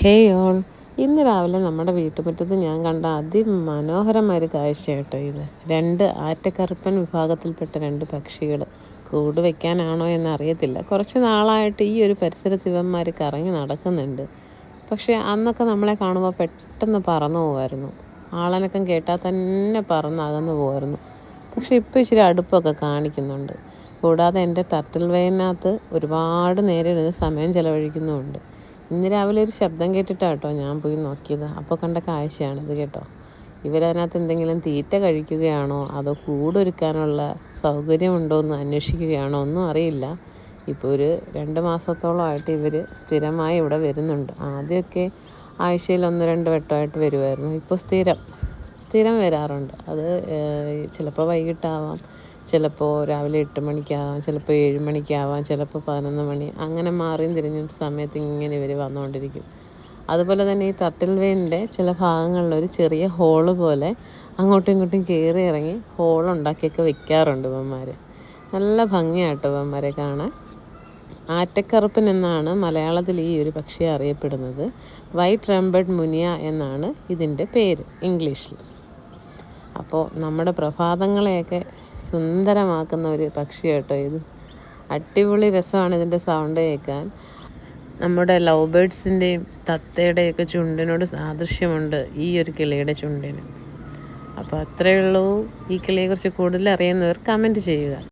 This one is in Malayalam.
ഹേയ് ഓൾ, ഇന്ന് രാവിലെ നമ്മുടെ വീട്ടുമുറ്റത്ത് ഞാൻ കണ്ട അതിമനോഹരമായൊരു കാഴ്ച കേട്ടോ ഇത്. രണ്ട് ആറ്റക്കറുപ്പൻ വിഭാഗത്തിൽപ്പെട്ട രണ്ട് പക്ഷികൾ കൂട് വയ്ക്കാനാണോ എന്നറിയത്തില്ല. കുറച്ച് നാളായിട്ട് ഈ ഒരു പരിസരത്ത് ഇവന്മാർ കറങ്ങി നടക്കുന്നുണ്ട്. പക്ഷേ അന്നൊക്കെ നമ്മളെ കാണുമ്പോൾ പെട്ടെന്ന് പറന്നു പോകുമായിരുന്നു. ആളനക്കം കേട്ടാൽ തന്നെ പറന്നകന്ന് പോകുമായിരുന്നു. പക്ഷേ ഇപ്പോൾ ഇച്ചിരി അടുപ്പൊക്കെ കാണിക്കുന്നുണ്ട്. കൂടാതെ എൻ്റെ ടർട്ടിൽ വെയിനകത്ത് ഒരുപാട് നേരം ഇരുന്ന് സമയം ചിലവഴിക്കുന്നുമുണ്ട്. ഇന്ന് രാവിലെ ഒരു ശബ്ദം കേട്ടിട്ടാണ് കേട്ടോ ഞാൻ പോയി നോക്കിയത്. അപ്പോൾ കണ്ട കാഴ്ചയാണിത് കേട്ടോ. ഇവരതിനകത്ത് എന്തെങ്കിലും തീറ്റ കഴിക്കുകയാണോ അതോ കൂടൊരുക്കാനുള്ള സൗകര്യമുണ്ടോ എന്ന് അന്വേഷിക്കുകയാണോ ഒന്നും അറിയില്ല. ഇപ്പോൾ ഒരു 2 മാസത്തോളമായിട്ട് ഇവർ സ്ഥിരമായി ഇവിടെ വരുന്നുണ്ട്. ആദ്യമൊക്കെ ആഴ്ചയിൽ 1-2 വട്ടമായിട്ട് വരുമായിരുന്നു. ഇപ്പോൾ സ്ഥിരം വരാറുണ്ട്. അത് ചിലപ്പോൾ വൈകിട്ടാവാം, ചിലപ്പോൾ രാവിലെ 8 മണിക്കാവാം, ചിലപ്പോൾ 7 മണിക്കാവാം, ചിലപ്പോൾ 11 മണി, അങ്ങനെ മാറിയും തിരിഞ്ഞും സമയത്ത് ഇങ്ങനെ ഇവർ വന്നുകൊണ്ടിരിക്കും. അതുപോലെ തന്നെ ഈ ടർട്ടിൽ വെയിനിൻ്റെ ചില ഭാഗങ്ങളിലൊരു ചെറിയ ഹോള് പോലെ അങ്ങോട്ടും ഇങ്ങോട്ടും കയറി ഇറങ്ങി ഹോളുണ്ടാക്കിയൊക്കെ വെക്കാറുണ്ട് ഇവന്മാർ. നല്ല ഭംഗിയാട്ടോ ഇവന്മാരെ കാണാൻ. ആറ്റക്കറുപ്പൻ എന്നാണ് മലയാളത്തിൽ ഈ ഒരു പക്ഷിയെ അറിയപ്പെടുന്നത്. വൈറ്റ് റംബഡ് മുനിയ എന്നാണ് ഇതിൻ്റെ പേര് ഇംഗ്ലീഷിൽ. അപ്പോൾ നമ്മുടെ പ്രഭാതങ്ങളെയൊക്കെ സുന്ദരമാക്കുന്ന ഒരു പക്ഷി കേട്ടോ ഇത്. അടിപൊളി രസമാണ് ഇതിൻ്റെ സൗണ്ട് കേൾക്കാൻ. നമ്മുടെ ലവ് ബേഡ്സിൻ്റെയും തത്തയുടെയൊക്കെ ചുണ്ടിനോട് സാദൃശ്യമുണ്ട് ഈ ഒരു കിളിയുടെ ചുണ്ടിന്. അപ്പോൾ അത്രയേ ഉള്ളൂ. ഈ കിളിയെക്കുറിച്ച് കൂടുതൽ അറിയുന്നവർ കമൻറ്റ് ചെയ്യുക.